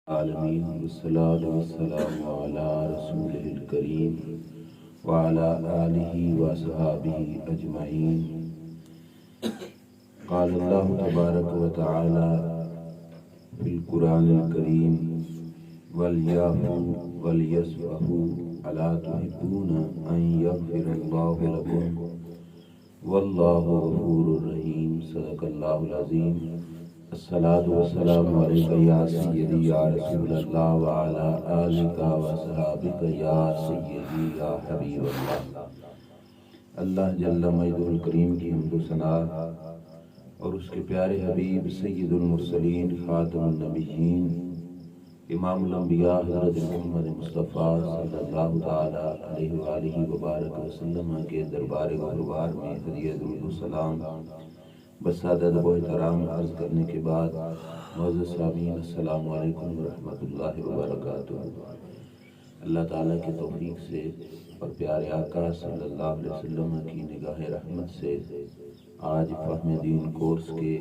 العالمین والصلاة والسلام علی رسولہ الکریم وعلی آلہ وصحابہ اجمعین۔ قال اللہ تبارک و تعالی فی القرآن الکریم وَلْيَعْفُوا وَلْيَصْفَحُوا أَلَا تُحِبُّونَ أَن يَغْفِرَ اللَّهُ لَكُمْ وَاللَّهُ غَفُورٌ رَحِيمٌ۔ صدق اللہ العظیم۔ الصلاۃ والسلام علیک یا سیدی یا رسول اللہ وعلی آلک وصحابک یا سیدی یا حبیب اللہ۔ اللہ جل مجدہ الکریم کی حمد و ثنا اور اس کے پیارے حبیب سید المرسلین خاتم النبیین امام الانبیاء حضرت محمد مصطفیٰ صلی اللہ تعالی علیہ وآلہ وبارک وسلم کے دربار غفار میں ہدیہ درود و سلام بسادہ ادب و احترام عرض کرنے کے بعد معزز سامعین السلام علیکم ورحمۃ اللہ وبرکاتہ۔ اللہ تعالیٰ کی توفیق سے اور پیارے آقا صلی اللہ علیہ وسلم کی نگاہ رحمت سے آج فہم دین کورس کے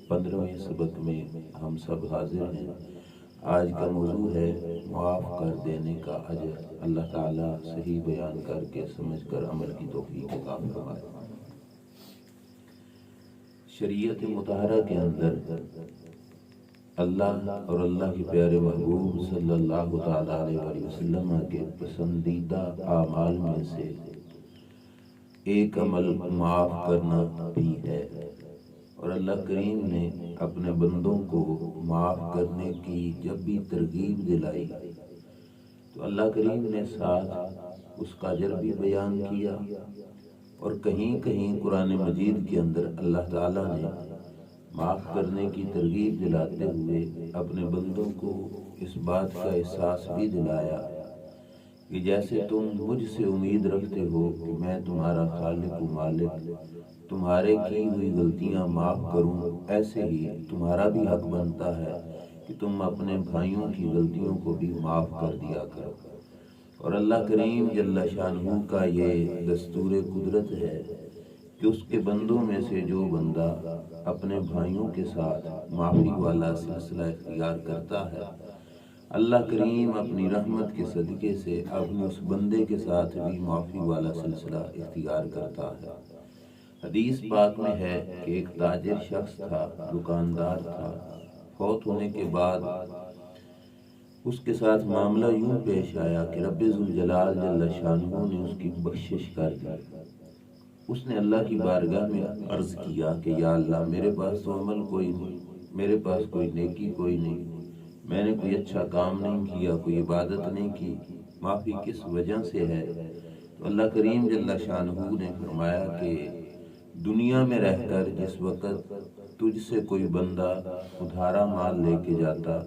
15ویں سبق میں ہم سب حاضر ہیں۔ آج کا موضوع ہے معاف کر دینے کا اجر۔ اللہ تعالیٰ صحیح بیان کر کے سمجھ کر عمل کی توفیق عطا فرمائے۔ شریعت مطہرہ کے اندر اللہ اور اللہ کے پیارے محبوب صلی اللہ تعالیٰ علیہ وسلم کے پسندیدہ اعمال میں سے ایک عمل معاف کرنا بھی ہے، اور اللہ کریم نے اپنے بندوں کو معاف کرنے کی جب بھی ترغیب دلائی تو اللہ کریم نے ساتھ اس کا اجر بھی بیان کیا، اور کہیں کہیں قرآن مجید کے اندر اللہ تعالیٰ نے معاف کرنے کی ترغیب دلاتے ہوئے اپنے بندوں کو اس بات کا احساس بھی دلایا کہ جیسے تم مجھ سے امید رکھتے ہو کہ میں تمہارا خالق و مالک تمہارے کی ہوئی غلطیاں معاف کروں، ایسے ہی تمہارا بھی حق بنتا ہے کہ تم اپنے بھائیوں کی غلطیوں کو بھی معاف کر دیا کرو۔ اور اللہ کریم جل شانہ کا یہ دستور قدرت ہے کہ اس کے بندوں میں سے جو بندہ اپنے بھائیوں کے ساتھ معافی والا سلسلہ اختیار کرتا ہے، اللہ کریم اپنی رحمت کے صدقے سے اپنے اس بندے کے ساتھ بھی معافی والا سلسلہ اختیار کرتا ہے۔ حدیث پاک میں ہے کہ ایک تاجر شخص تھا، دکاندار تھا، فوت ہونے کے بعد اس کے ساتھ معاملہ یوں پیش آیا کہ رب ذوالجلال جل شانہ نے اس کی بخشش کر دی۔ اس نے اللہ کی بارگاہ میں عرض کیا کہ یا اللہ، میرے پاس تو عمل کوئی نہیں، میرے پاس کوئی نیکی کوئی نہیں، میں نے کوئی اچھا کام نہیں کیا، کوئی عبادت نہیں کی، معافی کس وجہ سے ہے؟ تو اللہ کریم جل شانہ نے فرمایا کہ دنیا میں رہ کر جس وقت تجھ سے کوئی بندہ ادھارا مال لے کے جاتا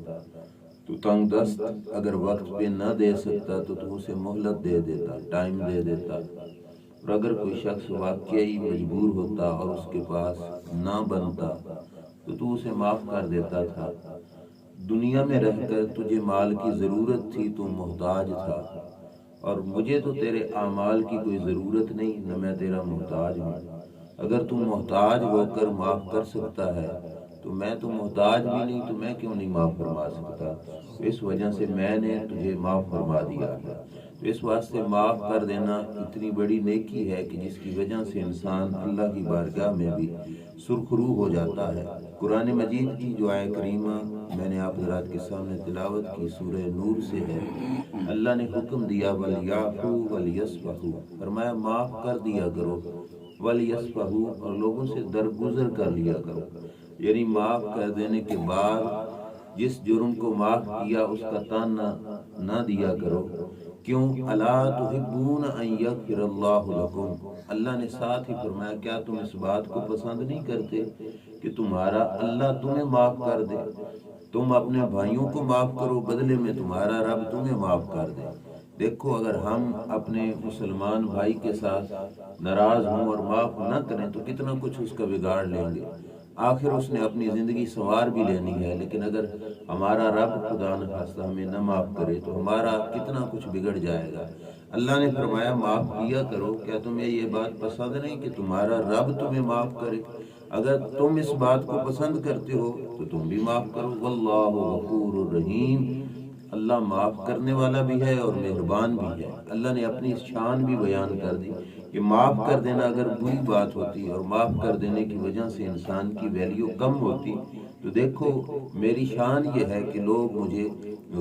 تو تنگ دست اگر وقت پہ نہ دے سکتا تو اسے مہلت دے دیتا، ٹائم دے دیتا، اور اگر کوئی شخص واقعی مجبور ہوتا اور اس کے پاس نہ بنتا تو اسے معاف کر دیتا تھا۔ دنیا میں رہ کر تجھے مال کی ضرورت تھی، تو محتاج تھا، اور مجھے تو تیرے اعمال کی کوئی ضرورت نہیں، نہ میں تیرا محتاج ہوں۔ اگر تم محتاج ہو کر معاف کر سکتا ہے تو میں تو محتاج بھی نہیں، تو میں کیوں نہیں معاف فرما سکتا؟ اس وجہ سے میں نے تجھے معاف فرما دیا ہے۔ تو اس واسطے معاف کر دینا اتنی بڑی نیکی ہے کہ جس کی وجہ سے انسان اللہ کی بارگاہ میں بھی سرخرو ہو جاتا ہے۔ قرآن مجید کی جو آیت کریمہ میں نے آپ حضرات کے سامنے تلاوت کی سورہ نور سے ہے، اللہ نے حکم دیا وَلْيَعْفُوا وَلْيَصْفَحُوا، فرمایا معاف کر دیا کرو، وَلْيَصْفَحُوا، اور لوگوں سے درگزر کر لیا کرو، یعنی معاف کر دینے کے بعد جس جرم کو معاف کیا اس کا تانا نہ دیا کرو۔ کیوں؟ الا تحبون ان یغفر اللہ لکم، اللہ نے ساتھ ہی فرمایا کیا تم اس بات کو پسند نہیں کرتے کہ تمہارا اللہ تمہیں معاف کر دے؟ تم اپنے بھائیوں کو معاف کرو، بدلے میں تمہارا رب تمہیں معاف کر دے۔ دیکھو، اگر ہم اپنے مسلمان بھائی کے ساتھ ناراض ہوں اور معاف نہ کریں تو کتنا کچھ اس کا بگاڑ لیں گے، آخر اس نے اپنی زندگی سنوار بھی لینی ہے، لیکن اگر ہمارا رب خدا نخواستہ ہمیں نہ معاف کرے تو ہمارا کتنا کچھ بگڑ جائے گا۔ اللہ نے فرمایا معاف کیا کرو، کیا تمہیں یہ بات پسند نہیں کہ تمہارا رب تمہیں معاف کرے؟ اگر تم اس بات کو پسند کرتے ہو تو تم بھی معاف کرو، واللہ غفور الرحیم، اللہ معاف کرنے والا بھی ہے اور مہربان بھی ہے۔ اللہ نے اپنی شان بھی بیان کر دی کہ معاف کر دینا اگر بری بات ہوتی اور معاف کر دینے کی وجہ سے انسان کی ویلیو کم ہوتی تو دیکھو میری شان یہ ہے کہ لوگ مجھے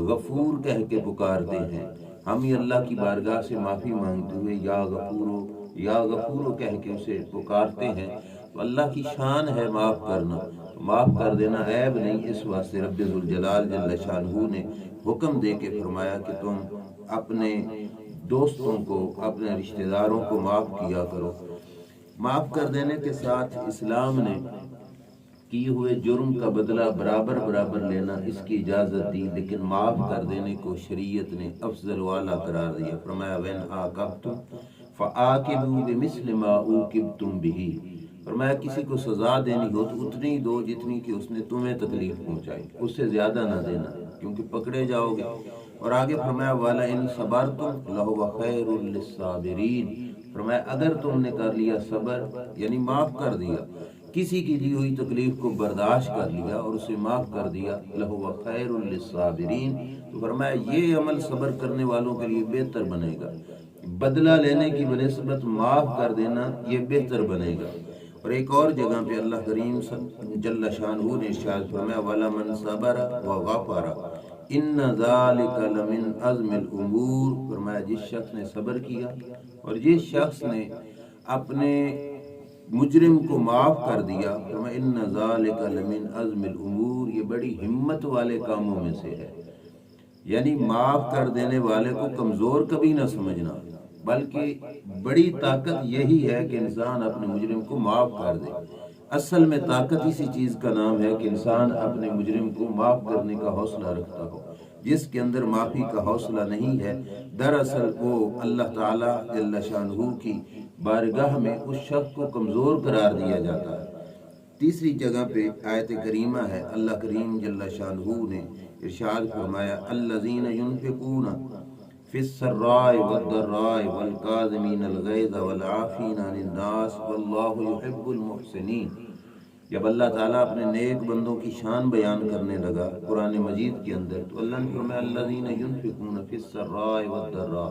غفور کہہ کے پکارتے ہیں، ہم یہ اللہ کی بارگاہ سے معافی مانگتے ہوئے یا غفورو یا غفورو کہہ کے اسے پکارتے ہیں، تو اللہ کی شان ہے معاف کرنا، معاف کر دینا عیب نہیں۔ اس واسطے رب ذوالجلال جل شانہ نے حکم دے کے فرمایا کہ تم اپنے دوستوں کو، اپنے رشتہ داروں کو معاف کیا کرو۔ معاف کر دینے کے ساتھ اسلام نے کیے ہوئے جرم کا بدلہ برابر برابر لینا اس کی اجازت دی، لیکن معاف کر دینے کو شریعت نے افضل والا قرار دیا۔ فرمایا وَإِنْ عَاقَبْتُمْ فَعَاقِبُوا بِمِثْلِ مَا عُوقِبْتُمْ بِهِ، فرمایا کسی کو سزا دینی ہو تو اتنی دو جتنی کہ اس نے تمہیں تکلیف پہنچائی، اس سے زیادہ نہ دینا کیونکہ پکڑے جاؤ گے۔ اور آگے فرمایا وَلَئِنْ صَبَرْتُمْ لَهُوَ خَيْرٌ لِلصَّابِرِينَ، فرمایا اگر تم نے کر لیا صبر یعنی معاف کر دیا، کسی کی دی ہوئی تکلیف کو برداشت کر لیا اور اسے معاف کر دیا، لَهُوَ خَيْرٌ لِلصَّابِرِينَ، تو فرمایا یہ عمل صبر کرنے والوں کے لیے بہتر بنے گا، بدلہ لینے کی بنسبت معاف کر دینا یہ بہتر بنے گا۔ اور ایک اور جگہ پہ اللہ کریم جل شانہ نے ارشاد فرمایا وَلَمَنْ صَبَرَ وَغَفَرَ إِنَّ ذَلِكَ لَمِنْ عَزْمِ الْأُمُورِ، فرمایا جس شخص نے صبر کیا اور جس شخص نے اپنے مجرم کو معاف کر دیا، فرمایا إِنَّ ذَلِكَ لَمِنْ عَزْمِ الْأُمُورِ، یہ بڑی ہمت والے کاموں میں سے ہے۔ یعنی معاف کر دینے والے کو کمزور کبھی نہ سمجھنا، بلکہ بڑی طاقت یہی ہے کہ انسان اپنے مجرم کو معاف کر دے۔ اصل میں طاقت اسی چیز کا نام ہے کہ انسان اپنے مجرم کو معاف کرنے کا حوصلہ رکھتا ہو۔ جس کے اندر معافی کا حوصلہ نہیں ہے دراصل وہ اللہ تعالیٰ جل شانہ کی بارگاہ میں اس شخص کو کمزور قرار دیا جاتا ہے۔ تیسری جگہ پہ آیت کریمہ ہے، اللہ کریم جل شانہ نے ارشاد فرمایا الذین ينفقون فی السراء والضراء والکاظمین الغیظ والعافین عن الناس واللہ یحب المحسنین۔ جب اللہ تعالیٰ اپنے نیک بندوں کی شان بیان کرنے لگا قرآن مجید کے اندر تو اللہ نے فرمایا الذین ينفقون فی السراء والضراء،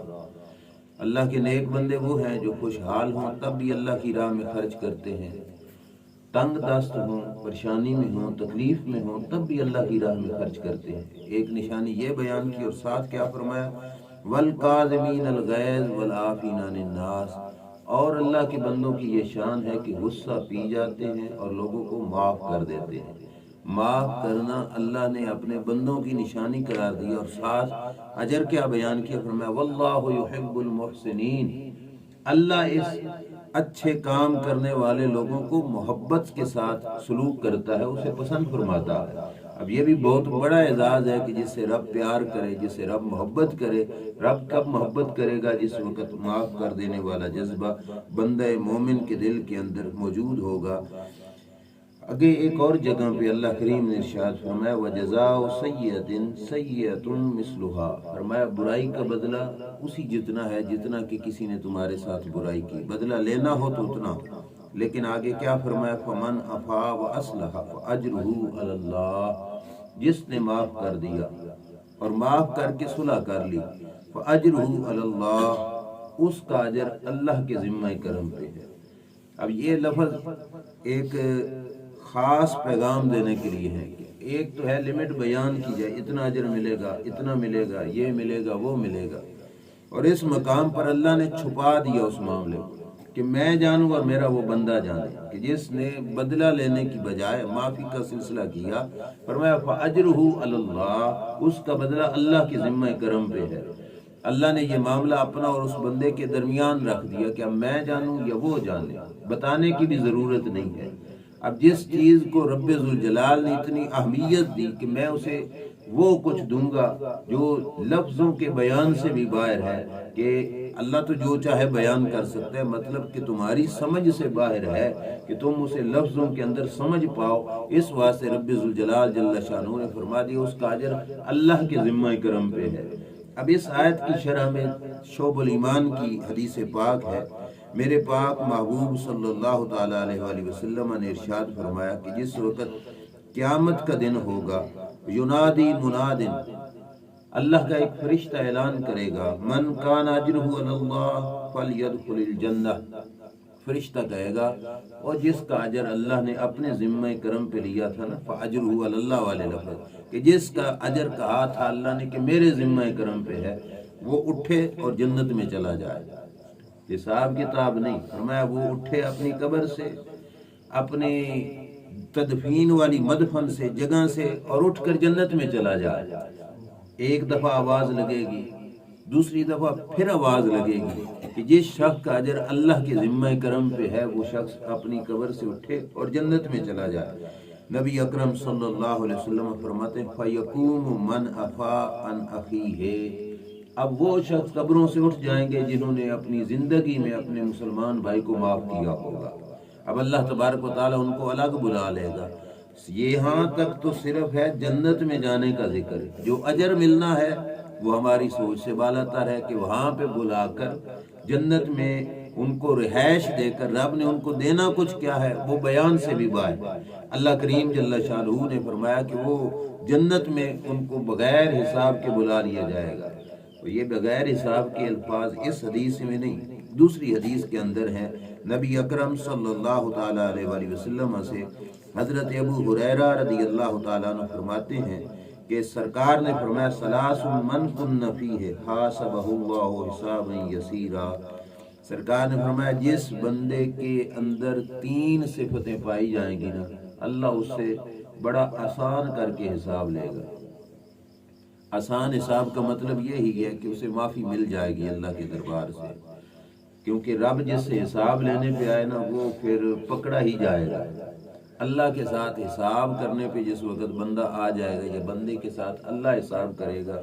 اللہ کے نیک بندے وہ ہیں جو خوشحال ہوں تب بھی اللہ کی راہ میں خرچ کرتے ہیں، تنگ دست ہوں، پریشانی میں ہوں، تکلیف میں ہوں تب بھی اللہ کی راہ میں خرچ کرتے ہیں۔ ایک نشانی یہ بیان کی اور ساتھ کیا فرمایا والکاظمین الغیظ والعافین عن الناس، اور اللہ کے بندوں کی یہ شان ہے کہ غصہ پی جاتے ہیں اور لوگوں کو معاف کر دیتے ہیں۔ معاف کرنا اللہ نے اپنے بندوں کی نشانی قرار دی اور ساتھ اجر کیا بیان کیا، فرمایا واللہ یحب المحسنین، اللہ اس اچھے کام کرنے والے لوگوں کو محبت کے ساتھ سلوک کرتا ہے، اسے پسند فرماتا ہے۔ اب یہ بھی بہت بڑا اعزاز ہے کہ جس سے رب پیار کرے، جس سے رب محبت کرے۔ رب کب محبت کرے گا؟ جس وقت معاف کر دینے والا جذبہ بندہ مومن کے دل کے اندر موجود ہوگا۔ آگے ایک اور جگہ پہ اللہ کریم نے ارشاد فرمایا وَجَزَاءُ سَيِّئَةٍ سَيِّئَةٌ مِثْلُهَا، فرمایا برائی کا بدلہ اسی جتنا ہے جتنا کہ کسی نے تمہارے ساتھ برائی کی، بدلہ لینا ہو تو اتنا۔ لیکن آگے کیا فرمایا فَمَنْ عَفَا وَأَصْلَحَ فَأَجْرُهُ عَلَى اللَّهِ، جس نے معاف کر دیا اور معاف کر کے صلح کر لی فَأَجْرُهُ عَلَى اللَّهِ، اس کا اجر اللہ کے ذمہ کرم پہ ہے۔ اب یہ لفظ ایک خاص پیغام دینے کے لیے ہے کہ ایک تو ہے لمٹ بیان کی جائے، اتنا اجر ملے گا، اتنا ملے گا، یہ ملے گا، وہ ملے گا، اور اس مقام پر اللہ نے چھپا دیا اس معاملے کو کہ میں جانوں اور میرا وہ بندہ جانے، کہ جس نے بدلہ لینے کی بجائے معافی کا سلسلہ کیا، فرمایا فَأَجْرُهُ عَلَى اللَّهِ، اس کا بدلہ اللہ کے ذمہ کرم پہ ہے۔ اللہ نے یہ معاملہ اپنا اور اس بندے کے درمیان رکھ دیا کہ اب میں جانوں یا وہ جانے، بتانے کی بھی ضرورت نہیں ہے۔ اب جس چیز کو رب ذوالجلال نے اتنی اہمیت دی کہ میں اسے وہ کچھ دوں گا جو لفظوں کے بیان سے بھی باہر ہے، کہ اللہ تو جو چاہے بیان کر سکتا ہے، مطلب کہ تمہاری سمجھ سے باہر ہے کہ تم اسے لفظوں کے اندر سمجھ پاؤ، اس واسطے رب ذوالجلال جل شانہ نے فرما دیا اس کا اجر اللہ کے ذمہ کرم پہ ہے۔ اب اس آیت کی شرح میں شعب الایمان کی حدیث پاک ہے، میرے پاک محبوب صلی اللہ تعالی علیہ وآلہ وسلم نے ارشاد فرمایا کہ جس وقت قیامت کا دن ہوگا، ینادی منادن، اللہ کا ایک فرشتہ اعلان کرے گا، من کان اجرہ علی اللہ فلیدخل الجنہ، فرشتہ کہے گا اور جس کا اجر اللہ نے اپنے ذمہ کرم پہ لیا تھا نا، فاجرہ علی اللہ والے لفظ، کہ جس کا اجر کہا تھا اللہ نے کہ میرے ذمہ کرم پہ ہے، وہ اٹھے اور جنت میں چلا جائے۔ حساب کتاب نہیں، فرمایا وہ اٹھے اپنی قبر سے، اپنی تدفین والی مدفن سے، جگہ سے، اور اٹھ کر جنت میں چلا جائے۔ ایک دفعہ آواز لگے گی، دوسری دفعہ پھر آواز لگے گی کہ جس شخص کا اجر اللہ کے ذمہ کرم پہ ہے وہ شخص اپنی قبر سے اٹھے اور جنت میں چلا جائے۔ نبی اکرم صلی اللہ علیہ وسلم فرماتے ہیں فَيَقُومُ مَنْ أَفَا عَنْ أَخِيهِ، اب وہ شخص قبروں سے اٹھ جائیں گے جنہوں نے اپنی زندگی میں اپنے مسلمان بھائی کو معاف کیا ہوگا۔ اب اللہ تبارک و تعالیٰ ان کو الگ بلا لے گا۔ یہاں تک تو صرف ہے جنت میں جانے کا ذکر، جو اجر ملنا ہے وہ ہماری سوچ سے بالاتر ہے کہ وہاں پہ بلا کر جنت میں ان کو رہائش دے کر رب نے ان کو دینا کچھ کیا ہے وہ بیان سے بھی باہر۔ اللہ کریم جل شانہ نے فرمایا کہ وہ جنت میں ان کو بغیر حساب کے بلا لیا جائے گا۔ تو یہ بغیر حساب کے الفاظ اس حدیث میں نہیں، دوسری حدیث کے اندر ہے۔ نبی اکرم صلی اللہ تعالیٰ علیہ وآلہ وسلم سے حضرت ابو ہریرہ رضی اللہ تعالیٰ عنہ فرماتے ہیں کہ سرکار نے فرمایا ثلاث من کن فیہ حاسبہ اللہ حسابا یسیرا، سرکار نے فرمایا جس بندے کے اندر 3 صفتیں پائی جائیں گی نا، اللہ اس سے بڑا آسان کر کے حساب لے گا۔ آسان حساب کا مطلب یہی ہے کہ اسے معافی مل جائے گی اللہ کے دربار سے، کیونکہ رب جس سے حساب لینے پہ آئے نا وہ پھر پکڑا ہی جائے گا۔ اللہ کے ساتھ حساب کرنے پہ جس وقت بندہ آ جائے گا یا بندے کے ساتھ اللہ حساب کرے گا،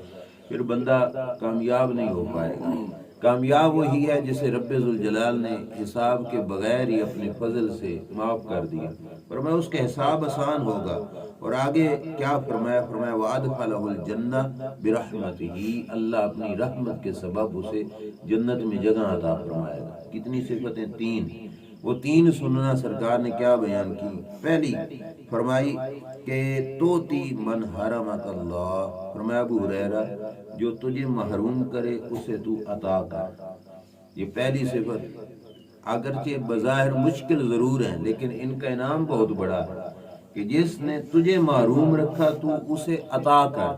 پھر بندہ کامیاب نہیں ہو پائے گا۔ کامیاب وہی ہے جسے رب ذوالجلال نے حساب کے بغیر ہی اپنے فضل سے معاف کر دیا، فرمایا اس کا حساب آسان ہوگا۔ اور آگے کیا فرمایا؟ فرمایا وَأَدْخَلَهُ الْجَنَّةَ بِرَحْمَتِهِ، اللہ اپنی رحمت کے سبب اسے جنت میں جگہ عطا فرمائے گا۔ کتنی صفتیں؟ 3۔ وہ 3 سننا سرکار نے کیا بیان کی؟ پہلی فرمائی کہ توتی من حرمک اللہ، فرمایا ابو ہریرہ جو تجھے محروم کرے اسے تو عطا کر۔ یہ پہلی صفت، اگرچہ بظاہر مشکل ضرور ہیں لیکن ان کا انعام بہت بڑا ہے کہ جس نے تجھے محروم رکھا تو اسے عطا کر،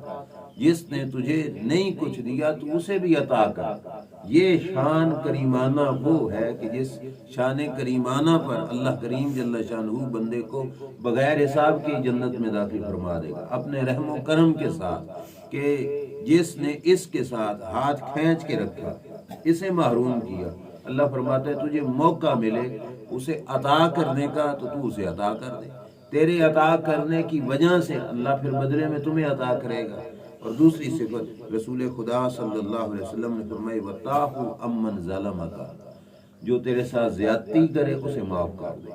جس نے تجھے نہیں کچھ دیا تو اسے بھی عطا کر۔ یہ شان کریمانہ وہ ہے کہ جس شان کریمانہ پر اللہ کریم جل شانہ بندے کو بغیر حساب کی جنت میں داخل فرما دے گا، اپنے رحم و کرم کے ساتھ، کہ جس نے اس کے ساتھ ہاتھ کھینچ کے رکھا، اسے محروم کیا، اللہ فرماتا ہے تجھے موقع ملے اسے عطا کرنے کا تو تو اسے عطا کر دے، تیرے عطا کرنے کی وجہ سے اللہ پھر بدلے میں تمہیں عطا کرے گا۔ اور دوسری صفت رسول خدا صلی اللہ علیہ وسلم نے فرمائی وَتَعْفُ عَمَّنْ ظَلَمَكَ، جو تیرے ساتھ زیادتی کرے اسے معاف کر دے،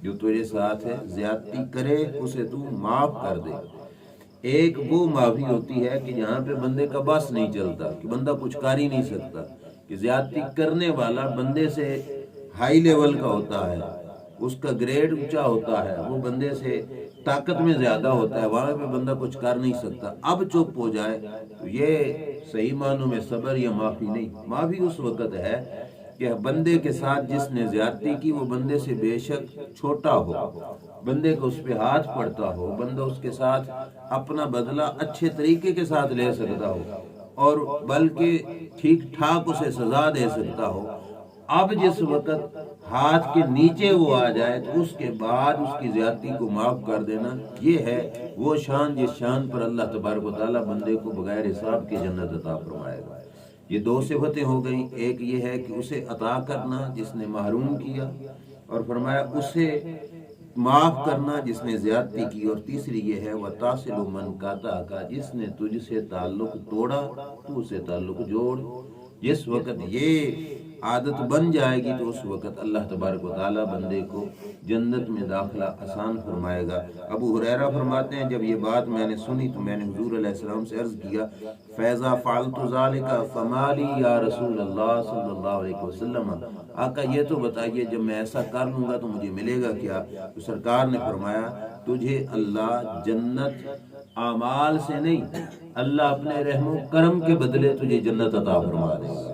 جو تیرے ساتھ ہے زیادتی کرے اسے تو معاف کر دے۔ ایک وہ معافی ہوتی ہے کہ جہاں پہ بندے کا بس نہیں چلتا، کہ بندہ کچھ کر ہی نہیں سکتا، کہ زیادتی کرنے والا بندے سے ہائی لیول کا ہوتا ہے، اس کا گریڈ اونچا ہوتا ہے، وہ بندے سے طاقت میں زیادہ ہوتا ہے، وہاں پہ بندہ کچھ کر نہیں سکتا، اب چپ ہو جائے تو یہ صحیح معنوں میں صبر یا معافی نہیں۔ معافی اس وقت ہے کہ بندے کے ساتھ جس نے زیادتی کی وہ بندے سے بے شک چھوٹا ہو، بندے کو اس پہ ہاتھ پڑتا ہو، بندہ اس کے ساتھ اپنا بدلہ اچھے طریقے کے ساتھ لے سکتا ہو اور بلکہ ٹھیک ٹھاک اسے سزا دے سکتا ہو۔ اب جس وقت ہاتھ کے نیچے وہ آ جائے تو اس کے بعد اس کی زیادتی کو معاف کر دینا، یہ ہے وہ شان جس شان پر اللہ تبارک و تعالیٰ بندے کو بغیر حساب کی جنت عطا فرمائے گا۔ یہ 2 صفتیں ہو گئیں، ایک یہ ہے کہ اسے عطا کرنا جس نے محروم کیا، اور فرمایا اسے معاف کرنا جس نے زیادتی کی، اور تیسری یہ ہے وَتَعْصِلُ مَنْ قَطَعَكَ، جس نے تجھ سے تعلق توڑا تو اسے تعلق جوڑ۔ جس وقت یہ عادت بن جائے گی تو اس وقت اللہ تبارک و تعالیٰ بندے کو جنت میں داخلہ آسان فرمائے گا۔ ابو ہریرہ فرماتے ہیں جب یہ بات میں نے سنی تو میں نے حضور علیہ السلام سے عرض کیا فیضا فعلت ذالک فمالی یا رسول اللہ صلی اللہ علیہ وسلم، آقا یہ تو بتائیے جب میں ایسا کر لوں گا تو مجھے ملے گا کیا؟ تو سرکار نے فرمایا تجھے اللہ جنت اعمال سے نہیں، اللہ اپنے رحم و کرم کے بدلے تجھے جنت عطا فرما دے گا،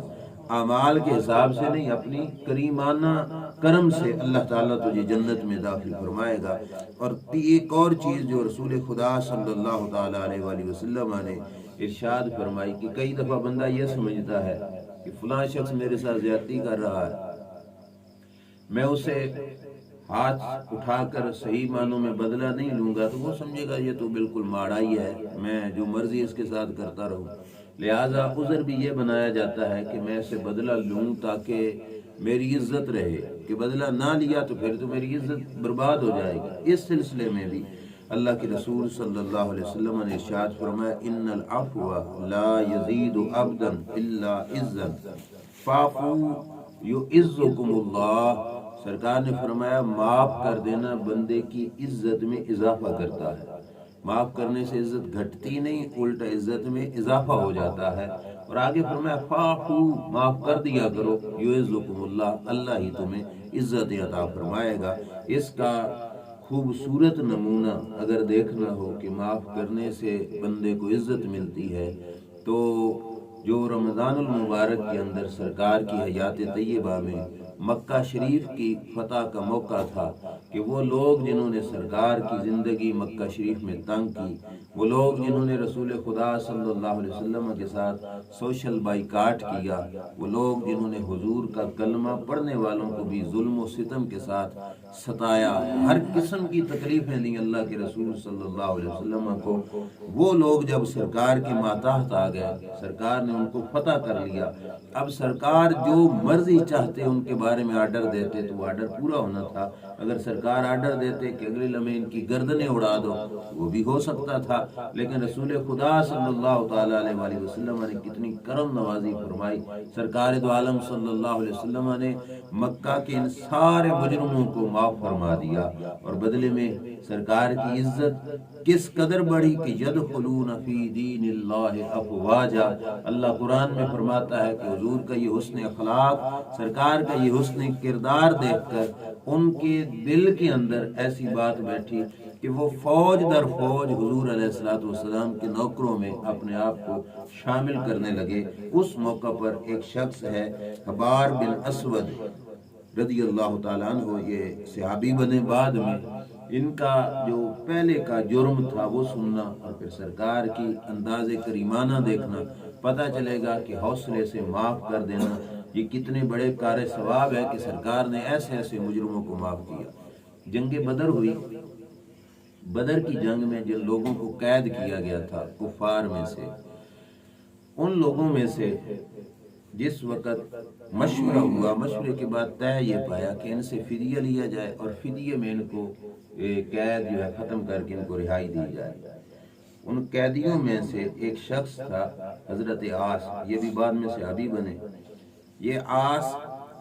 اعمال کے حساب سے نہیں، اپنی کریمانہ کرم سے اللہ تعالیٰ تجھے جنت میں داخل فرمائے گا۔ اور ایک اور چیز جو رسول خدا صلی اللہ تعالیٰ علیہ وآلہ وسلم نے ارشاد فرمائی کہ کئی دفعہ بندہ یہ سمجھتا ہے کہ فلاں شخص میرے ساتھ زیادتی کر رہا ہے، میں اسے ہاتھ اٹھا کر صحیح معنوں میں بدلہ نہیں لوں گا تو وہ سمجھے گا یہ تو بالکل ماڑا ہی ہے، میں جو مرضی اس کے ساتھ کرتا رہوں، لہٰذا عذر بھی یہ بنایا جاتا ہے کہ میں اسے بدلہ لوں تاکہ میری عزت رہے، کہ بدلہ نہ لیا تو پھر تو میری عزت برباد ہو جائے گی۔ اس سلسلے میں بھی اللہ کے رسول صلی اللہ علیہ وسلم نے ارشاد فرمایا ان العفو لا یزید عبدا الا عزا فاعفوا یعزکم اللہ، سرکار نے فرمایا معاف کر دینا بندے کی عزت میں اضافہ کرتا ہے، معاف کرنے سے عزت گھٹتی نہیں، الٹا عزت میں اضافہ ہو جاتا ہے۔ اور آگے فرمایا فاعفو، معاف کر دیا کرو، یعزکم اللہ، اللہ ہی تمہیں عزت عطا فرمائے گا۔ اس کا خوبصورت نمونہ اگر دیکھنا ہو کہ معاف کرنے سے بندے کو عزت ملتی ہے تو جو رمضان المبارک کے اندر سرکار کی حیات طیبہ میں مکہ شریف کی فتح کا موقع تھا کہ وہ لوگ جنہوں نے سرکار کی زندگی مکہ شریف میں تنگ کی، وہ لوگ جنہوں نے رسول خدا صلی اللہ علیہ وسلم کے ساتھ سوشل بائیکاٹ کیا، وہ لوگ جنہوں نے حضور کا کلمہ پڑھنے والوں کو بھی ظلم و ستم کے ساتھ ستایا، ہر قسم کی تکلیفیں دیں اللہ کے رسول صلی اللہ علیہ وسلم کو، وہ لوگ جب سرکار کی ماتحت آ گئے، سرکار نے ان کو فتح کر لیا، اب سرکار جو مرضی چاہتے ان کے بارے میں آرڈر دیتے تو وہ آرڈر پورا ہونا تھا، اگر سرکار آرڈر دیتے کہ اگلے لمحے ان کی گردنیں اڑا دو وہ بھی ہو سکتا تھا، لیکن رسول خدا صلی اللہ تعالیٰ علیہ وآلہ وسلم نے کتنی کرم نوازی فرمائی، سرکار دو عالم صلی اللہ علیہ وسلم نے مکہ کے ان سارے مجرموں کو معاف فرما دیا، اور بدلے میں سرکار کی عزت کس قدر بڑھی کہ یدخلون فی دین اللہ افواجا، اللہ قرآن میں فرماتا ہے کہ حضور کا یہ حسن اخلاق، سرکار کا یہ حسن کردار دیکھ کر ان کے دل کے اندر ایسی بات بیٹھی کہ وہ فوج در فوج حضور علیہ السلام کے نوکروں میں اپنے آپ کو شامل کرنے لگے۔ اس موقع پر ایک شخص ہے حبار بن اسود رضی اللہ تعالیٰ عنہ، یہ صحابی بنے بعد میں، ان کا جو پہلے کا جرم تھا وہ سننا اور پھر سرکار کی انداز کریمانہ دیکھنا، پتہ چلے گا کہ حوصلے سے معاف کر دینا یہ کتنے بڑے کار ثواب ہے کہ سرکار نے ایسے ایسے مجرموں کو معاف کیا۔ جنگ بدر ہوئی، بدر کی جنگ میں جن لوگوں کو قید کیا گیا تھا کفار میں سے، ان لوگوں میں سے جس وقت مشورہ ہوا، مشورے کے بعد طے یہ پایا کہ ان سے فدیہ لیا جائے اور فدیے میں ان کو قید جو ہے ختم کر کے ان کو رہائی دی جائے۔ ان قیدیوں میں سے ایک شخص تھا حضرت عاص، یہ بھی بعد میں صحابی بنے۔ یہ عاص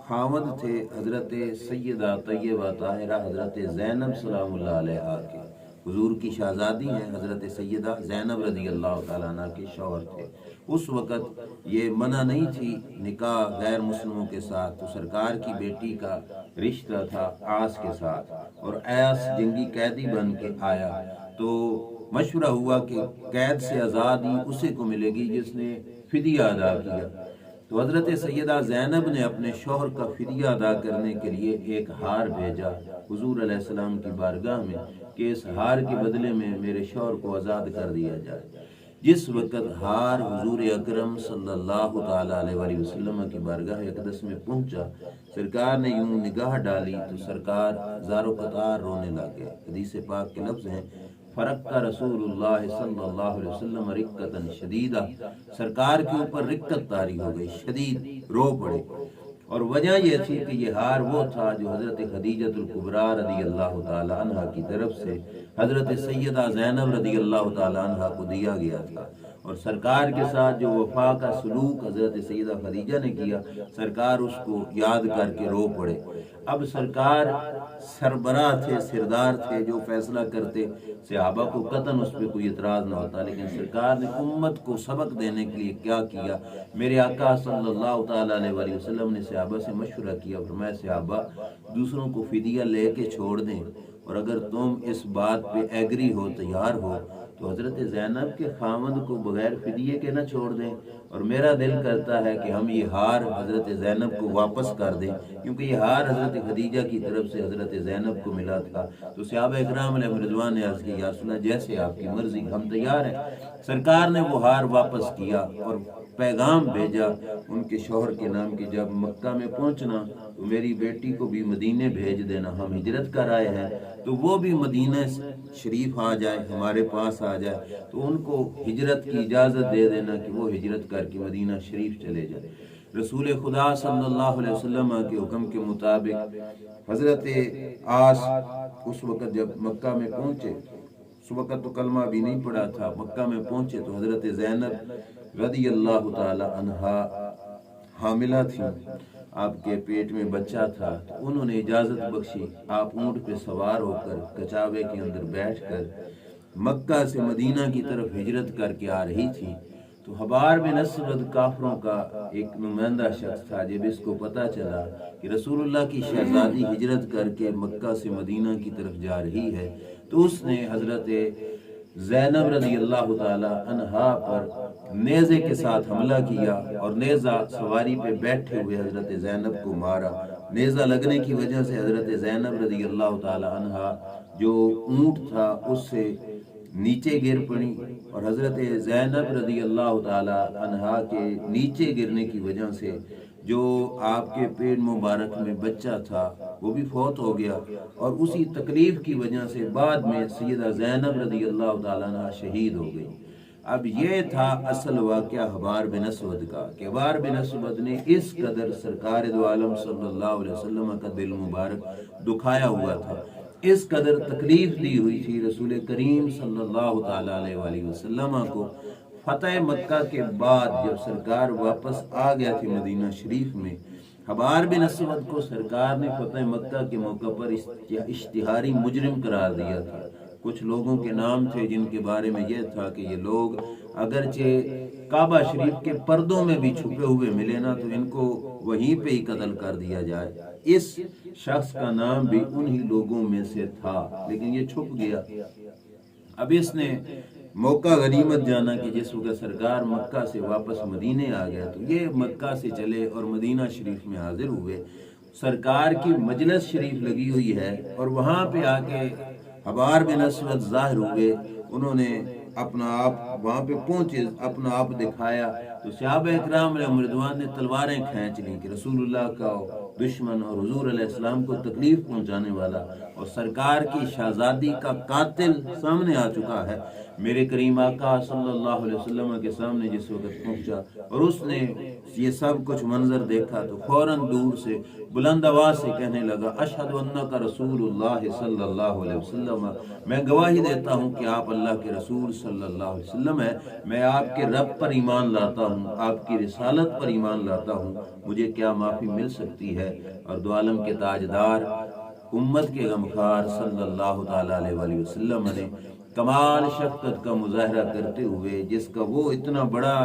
خاوند تھے حضرت سیدہ طیبہ طاہرہ حضرت زینب سلام اللہ علیہا کے، حضور کی شہزادی ہیں حضرت سیدہ زینب رضی اللہ تعالیٰ عنہ کے شوہر تھے۔ اس وقت یہ منع نہیں تھی نکاح غیر مسلموں کے ساتھ، تو سرکار کی بیٹی کا رشتہ تھا عاص کے ساتھ، اور عاص جنگی قیدی بن کے آیا تو مشورہ ہوا کہ قید سے آزادی اسی کو ملے گی جس نے فدیہ ادا کیا۔ تو حضرت سیدہ زینب نے اپنے شوہر کا فدیہ ادا کرنے کے لیے ایک ہار بھیجا حضور علیہ السلام کی بارگاہ میں کہ اس ہار کے بدلے میں میرے شوہر کو آزاد کر دیا جائے۔ جس وقت ہار حضور اکرم صلی اللہ تعالیٰ علیہ وآلہ وسلم کی بارگاہ اقدس میں پہنچا، سرکار نے یوں نگاہ ڈالی تو سرکار زار و قطار رونے لگے۔ حدیث پاک کے لفظ ہیں فرق رسول اللہ صلی اللہ علیہ وسلم رقتاً شدیدہ، سرکار کے اوپر رقت طاری ہو گئی، شدید رو پڑے، اور وجہ یہ تھی کہ یہ ہار وہ تھا جو حضرت خدیجہ الکبریٰ رضی اللہ تعالی عنہ کی طرف سے حضرت سیدہ زینب رضی اللہ تعالی عنہ کو دیا گیا تھا، اور سرکار کے ساتھ جو وفا کا سلوک حضرت سیدہ خدیجہ نے کیا، سرکار اس کو یاد کر کے رو پڑے۔ اب سرکار سربراہ تھے، سردار تھے، جو فیصلہ کرتے، صحابہ کو قطعاً اس پہ کوئی اعتراض نہ ہوتا، لیکن سرکار نے امت کو سبق دینے کے لیے کیا کیا؟ میرے آقا صلی اللہ تعالیٰ علیہ وسلم نے صحابہ سے مشورہ کیا، فرمایا صحابہ دوسروں کو فدیہ لے کے چھوڑ دیں، اور اگر تم اس بات پہ ایگری ہو، تیار ہو، تو حضرت زینب کے خامد کو بغیر فدیے کے نہ چھوڑ دیں۔ اور میرا دل کرتا ہے کہ ہم یہ ہار حضرت زینب کو واپس کر دیں، کیونکہ یہ ہار حضرت خدیجہ کی طرف سے حضرت زینب کو ملا تھا۔ تو صحابہ اکرام علیہ رضوان نے عرض کی یا رسول اللہ جیسے آپ کی مرضی، ہم تیار ہیں۔ سرکار نے وہ ہار واپس کیا اور پیغام بھیجا ان کے شوہر کے نام کہ جب مکہ میں پہنچنا تو میری بیٹی کو بھی مدینے بھیج دینا، ہم ہجرت کر آئے ہیں، تو وہ بھی مدینہ شریف آ جائے، ہمارے پاس آ جائے، تو ان کو ہجرت کی اجازت دے دینا کہ وہ ہجرت کر کے مدینہ شریف چلے جائے۔ رسول خدا صلی اللہ علیہ وسلم کے حکم کے مطابق حضرت عاص اس وقت جب مکہ میں پہنچے، اس وقت تو کلمہ بھی نہیں پڑا تھا، مکہ میں پہنچے تو حضرت زینب رضی اللہ تعالی عنہا حاملہ تھی، آپ کے پیٹ میں بچہ تھا، تو انہوں نے اجازت بخشی، آپ اونٹ پہ سوار ہو کر کچاوے کے اندر بیٹھ کر مکہ سے مدینہ کی طرف ہجرت کر کے آ رہی تھی۔ تو حبار بن اسود کافروں کا ایک نمائندہ شخص تھا، جب اس کو پتہ چلا کہ رسول اللہ کی شہزادی ہجرت کر کے مکہ سے مدینہ کی طرف جا رہی ہے، تو اس نے حضرت زینب رضی اللہ تعالی عنہا پر نیزے کے ساتھ حملہ کیا اور نیزہ سواری پہ بیٹھے ہوئے حضرت زینب کو مارا۔ نیزہ لگنے کی وجہ سے حضرت زینب رضی اللہ تعالی عنہا جو اونٹ تھا اس سے نیچے گر پڑی، اور حضرت زینب رضی اللہ تعالی عنہا کے نیچے گرنے کی وجہ سے جو آپ کے پیٹ مبارک میں بچہ تھا وہ بھی فوت ہو گیا، اور اسی تکلیف کی وجہ سے بعد میں سیدہ زینب رضی اللہ تعالیٰ عنہ شہید ہو گئی۔ اب یہ تھا اصل واقعہ حبار بن اسود کا، کہ حبار بن اسود نے اس قدر سرکار دو عالم صلی اللہ علیہ وسلم کا دل مبارک دکھایا ہوا تھا، اس قدر تکلیف دی ہوئی تھی رسول کریم صلی اللہ تعالیٰ علیہ وسلم کو۔ فتح مکہ کے بعد جب سرکار واپس آ گیا تھی مدینہ شریف میں، حبار بن اسود کو سرکار نے فتح مکہ کے موقع پر اشتہاری مجرم قرار دیا تھا۔ کچھ لوگوں کے نام تھے جن کے بارے میں یہ تھا کہ یہ لوگ اگرچہ کعبہ شریف کے پردوں میں بھی چھپے ہوئے ملے نا تو ان کو وہیں پہ ہی قتل کر دیا جائے۔ اس شخص کا نام بھی انہی لوگوں میں سے تھا، لیکن یہ چھپ گیا۔ اب اس نے موقع غنیمت جانا کہ جس وقت سرکار مکہ سے واپس مدینے آ گیا تو یہ مکہ سے چلے اور مدینہ شریف میں حاضر ہوئے۔ سرکار کی مجلس شریف لگی ہوئی ہے اور وہاں پہ آ کے حبار بن اسود ظاہر ہوئے، انہوں نے اپنا آپ وہاں پہ پہنچے، اپنا آپ دکھایا، تو صحابہ اکرام علیہ رضوان نے تلواریں کھینچ لیں کہ رسول اللہ کا دشمن اور حضور علیہ السلام کو تکلیف پہنچانے والا اور سرکار کی شہزادی کا قاتل سامنے آ چکا ہے۔ میرے کریم آقا صلی اللہ علیہ وسلم کے سامنے جس وقت پہنچا اور اس نے یہ سب کچھ منظر دیکھا تو فوراً دور سے بلند آواز سے کہنے لگا اشہد انک رسول اللہ صلی اللہ علیہ وسلم، میں گواہی دیتا ہوں کہ آپ اللہ کے رسول صلی اللہ علیہ وسلم ہے، میں آپ کے رب پر ایمان لاتا ہوں، آپ کی رسالت پر ایمان لاتا ہوں، مجھے کیا معافی مل سکتی ہے؟ اور دو عالم کے تاجدار امت کے غمخوار صلی اللہ تعالیٰ علیہ وسلم نے کمال شفقت کا مظاہرہ کرتے ہوئے، جس کا وہ اتنا بڑا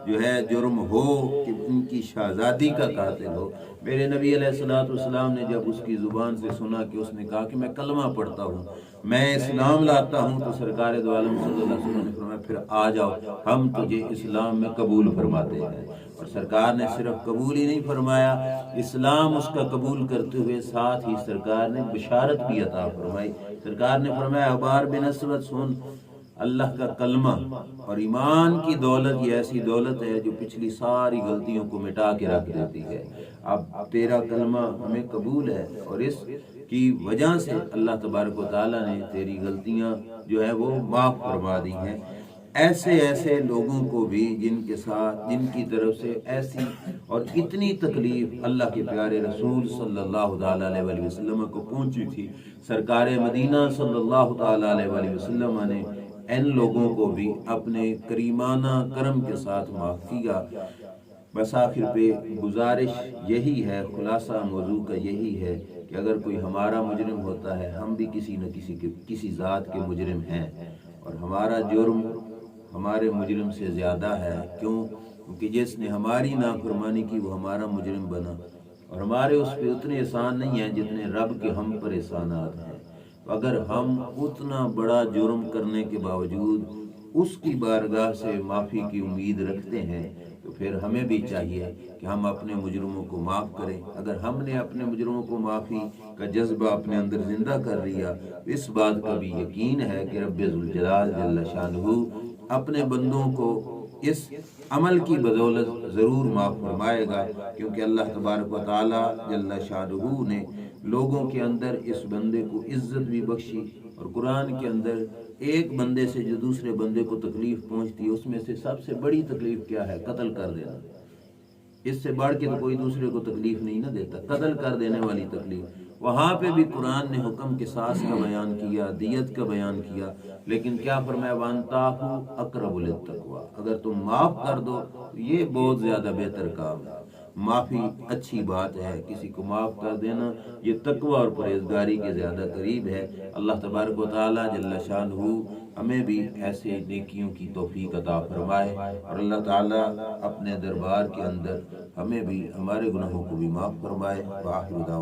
جو ہے جرم ہو کہ ان کی شہزادی کا قاتل ہو، میرے نبی علیہ السلام نے جب اس کی زبان سے سنا کہ اس نے کہا کہ میں کلمہ پڑھتا ہوں، میں اسلام لاتا ہوں، تو سرکار دو عالم صلی اللہ علیہ وسلم نے فرمایا پھر آ جاؤ، ہم تجھے اسلام میں قبول فرماتے ہیں۔ اور سرکار نے صرف قبول ہی نہیں فرمایا، اسلام اس کا قبول کرتے ہوئے ساتھ ہی سرکار نے بشارت بھی عطا فرمائی۔ سرکار نے فرمایا حبار بن اسود سن، اللہ کا کلمہ اور ایمان کی دولت یہ ایسی دولت ہے جو پچھلی ساری غلطیوں کو مٹا کے رکھ دیتی ہے۔ اب تیرا کلمہ ہمیں قبول ہے اور اس کی وجہ سے اللہ تبارک و تعالیٰ نے تیری غلطیاں جو ہے وہ معاف فرما دی ہیں۔ ایسے ایسے لوگوں کو بھی جن کے ساتھ جن کی طرف سے ایسی اور اتنی تکلیف اللہ کے پیارے رسول صلی اللہ تعالیٰ علیہ وسلم کو پہنچی تھی، سرکار مدینہ صلی اللہ تعالیٰ علیہ وسلم نے ان لوگوں کو بھی اپنے کریمانہ کرم کے ساتھ معاف کیا۔ بس آخر پہ گزارش یہی ہے، خلاصہ موضوع کا یہی ہے کہ اگر کوئی ہمارا مجرم ہوتا ہے، ہم بھی کسی نہ کسی ذات کے مجرم ہیں، اور ہمارا جرم ہمارے مجرم سے زیادہ ہے۔ کیونکہ جس نے ہماری نافرمانی کی وہ ہمارا مجرم بنا، اور ہمارے اس پہ اتنے احسان نہیں ہیں جتنے رب کے ہم پر احسانات ہیں۔ اگر ہم اتنا بڑا جرم کرنے کے باوجود اس کی بارگاہ سے معافی کی امید رکھتے ہیں تو پھر ہمیں بھی چاہیے کہ ہم اپنے مجرموں کو معاف کریں۔ اگر ہم نے اپنے مجرموں کو معافی کا جذبہ اپنے اندر زندہ کر لیا، اس بات کا بھی یقین ہے کہ رب ذوالجلال جل شانہ اپنے بندوں کو اس عمل کی بدولت ضرور معاف فرمائے گا، کیونکہ اللہ تبارک و تعالی جل شانہ نے لوگوں کے اندر اس بندے کو عزت بھی بخشی، اور قرآن کے اندر ایک بندے سے جو دوسرے بندے کو تکلیف پہنچتی ہے اس میں سے سب سے بڑی تکلیف کیا ہے؟ قتل کر دینا۔ اس سے بڑھ کے تو کوئی دوسرے کو تکلیف نہیں نہ دیتا، قتل کر دینے والی تکلیف۔ وہاں پہ بھی قرآن نے حکم قصاص کا بیان کیا، دیت کا بیان کیا، لیکن کیا فرمایا؟ وَأَنْتَعْفُوا أَقْرَبُ لِلتَّقْوَىٰ، اگر تم معاف کر دو یہ بہت زیادہ بہتر کام ہے۔ معافی اچھی بات ہے، کسی کو معاف کر دینا یہ تقوی اور پرہیزگاری کے زیادہ قریب ہے۔ اللہ تبارک و تعالی جل شانہ ہمیں بھی ایسے نیکیوں کی توفیق عطا فرمائے، اور اللہ تعالی اپنے دربار کے اندر ہمیں بھی ہمارے گناہوں کو بھی معاف فرمائے۔ وآخر دعوانا